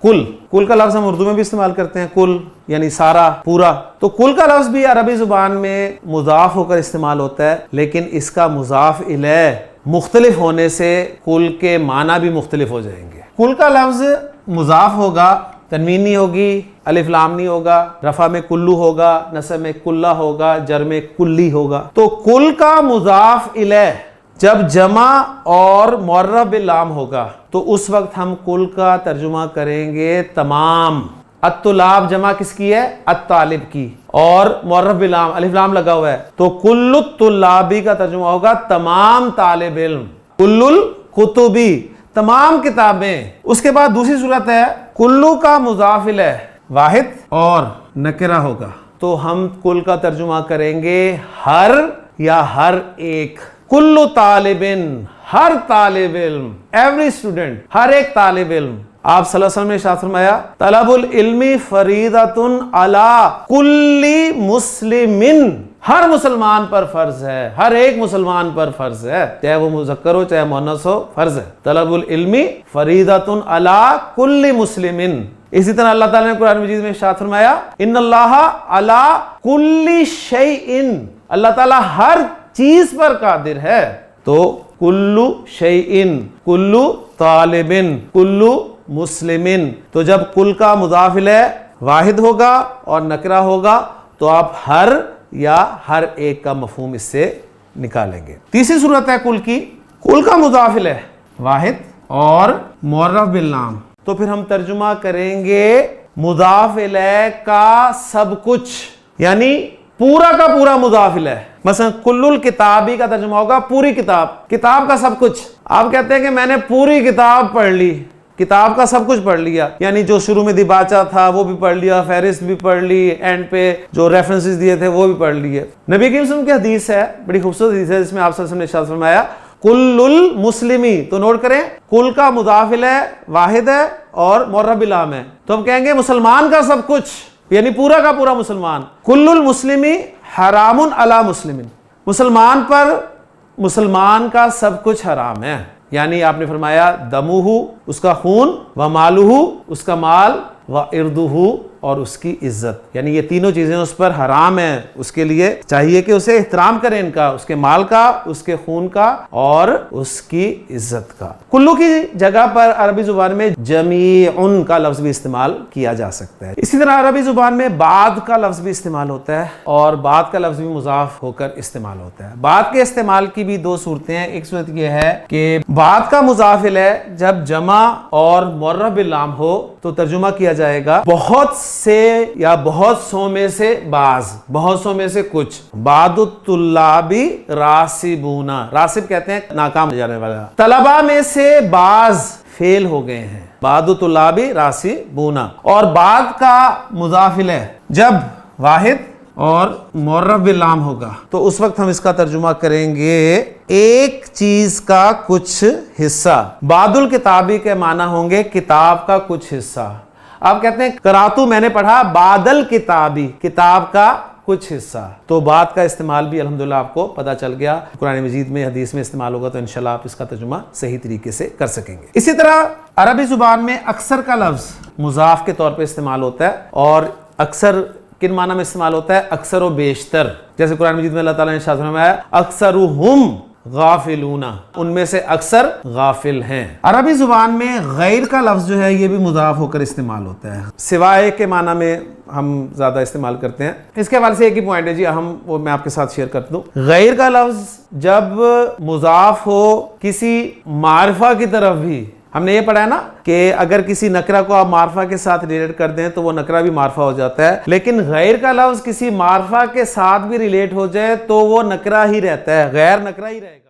کل. کل کا لفظ ہم اردو میں بھی استعمال کرتے ہیں, کل یعنی سارا, پورا. تو کل کا لفظ بھی عربی زبان میں مضاف ہو کر استعمال ہوتا ہے, لیکن اس کا مضاف الیہ مختلف ہونے سے کل کے معنی بھی مختلف ہو جائیں گے. کل کا لفظ مضاف ہوگا, تنوین نہیں ہوگی, الف لام نہیں ہوگا, رفع میں کلو ہوگا, نصب میں کلہ ہوگا, جر میں کلی ہوگا. تو کل کا مضاف الیہ جب جمع اور معرب باللام ہوگا تو اس وقت ہم کل کا ترجمہ کریں گے تمام. الطلاب جمع کس کی ہے؟ الطالب کی, اور معرب باللام الف لام لگا ہوا ہے تو کل الطلابی کا ترجمہ ہوگا تمام طالب علم, کل الکتبی تمام کتابیں. اس کے بعد دوسری صورت ہے کلو کا مضاف الیہ واحد اور نکرہ ہوگا تو ہم کل کا ترجمہ کریں گے ہر یا ہر ایک. کل طالب, ہر طالب علم, ایوری اسٹوڈنٹ, ہر ایک طالب علم. آپ صلی اللہ علیہ وسلم نے ارشاد فرمایا طلب العلم فریضۃ علی کل مسلم, ہر مسلمان پر فرض ہے, ہر ایک مسلمان پر فرض ہے, چاہے وہ مذکر ہو چاہے مؤنث ہو, فرض ہے. طلب العلم فریضۃ علی کل مسلم. اسی طرح اللہ تعالیٰ نے قرآن مجید میں ارشاد فرمایا ان اللہ علی کل شیء, اللہ تعالیٰ ہر چیز پر قادر ہے. تو کلو شیئن, کلو طالبن, کلو مسلمن. تو جب کل کا مضاف الیہ واحد ہوگا اور نکرہ ہوگا تو آپ ہر یا ہر ایک کا مفہوم اس سے نکالیں گے. تیسری صورت ہے کل کی, کل کا مضاف الیہ واحد اور معرف باللام. تو پھر ہم ترجمہ کریں گے مضاف الیہ کا سب کچھ, یعنی پورا کا پورا مضاف الیہ. مثلا کل الکتابی کا ترجمہ ہوگا پوری کتاب, کتاب کا سب کچھ. آپ کہتے ہیں کہ میں نے پوری کتاب پڑھ لی, کتاب کا سب کچھ پڑھ لیا, یعنی جو شروع میں دیباچہ تھا وہ بھی پڑھ لیا, فہرست بھی پڑھ لی, اینڈ پہ جو ریفرنسز دیے تھے وہ بھی پڑھ لیے. نبی کریم صلی اللہ علیہ وسلم کی حدیث ہے, بڑی خوبصورت حدیث ہے, جس میں آپ صلی اللہ علیہ وسلم نے ارشاد فرمایا کل المسلمی. تو نوٹ کریں کل کا مضاف الیہ واحد ہے اور معرب باللام ہے, تو ہم کہیں گے مسلمان کا سب کچھ, یعنی پورا کا پورا مسلمان. کل المسلمی حرام علی مسلم, مسلمان پر مسلمان کا سب کچھ حرام ہے. یعنی آپ نے فرمایا دمہ, اس کا خون, و مالہ, اس کا مال, و عرضہ, اور اس کی عزت, یعنی یہ تینوں چیزیں اس پر حرام ہیں. اس کے لیے چاہیے کہ اسے احترام کریں, ان کا, اس کے مال کا, اس کے خون کا اور اس کی عزت کا. کلو کی جگہ پر عربی زبان میں جمیعن کا لفظ بھی استعمال کیا جا سکتا ہے. اسی طرح عربی زبان میں بعد کا لفظ بھی استعمال ہوتا ہے اور بعد کا لفظ بھی مضاف ہو کر استعمال ہوتا ہے. بعد کے استعمال کی بھی دو صورتیں ہیں. ایک صورت یہ ہے کہ بعد کا مضاف الیہ جب جمع اور معرب باللام ہو تو ترجمہ کیا جائے گا بہت سے یا بہت سو میں سے بعض, بہت سو میں سے کچھ. بعض الطلابی راسبون, راسب کہتے ہیں ناکام ہو جانے والا. طلبہ میں سے بعض فیل ہو گئے ہیں, بعض الطلابی راسبون. اور بعد کا مضاف الیہ جب واحد اور معرف باللام ہوگا تو اس وقت ہم اس کا ترجمہ کریں گے ایک چیز کا کچھ حصہ. بعض الکتابی کے معنی ہوں گے کتاب کا کچھ حصہ. آپ کہتے ہیں قراتو, میں نے پڑھا, بعدل کتابی, کتاب کا کچھ حصہ. تو بعد کا استعمال بھی الحمدللہ آپ کو پتہ چل گیا, قرآن مجید میں حدیث میں استعمال ہوگا تو انشاءاللہ آپ اس کا ترجمہ صحیح طریقے سے کر سکیں گے. اسی طرح عربی زبان میں اکثر کا لفظ مضاف کے طور پہ استعمال ہوتا ہے, اور اکثر کن معنی میں استعمال ہوتا ہے؟ اکثر و بیشتر. جیسے قرآن مجید میں اللہ تعالیٰ نے ارشاد فرمایا اکثرہم غافلون, ان میں سے اکثر غافل ہیں. عربی زبان میں غیر کا لفظ جو ہے یہ بھی مضاف ہو کر استعمال ہوتا ہے, سوائے کے معنی میں ہم زیادہ استعمال کرتے ہیں. اس کے حوالے سے ایک ہی پوائنٹ ہے جی, وہ میں آپ کے ساتھ شیئر کر دوں. غیر کا لفظ جب مضاف ہو کسی معرفہ کی طرف بھی, ہم نے یہ پڑھا ہے نا کہ اگر کسی نکرہ کو آپ معرفہ کے ساتھ ریلیٹ کر دیں تو وہ نکرہ بھی معرفہ ہو جاتا ہے, لیکن غیر کا لفظ کسی معرفہ کے ساتھ بھی ریلیٹ ہو جائے تو وہ نکرہ ہی رہتا ہے, غیر نکرہ ہی رہے گا.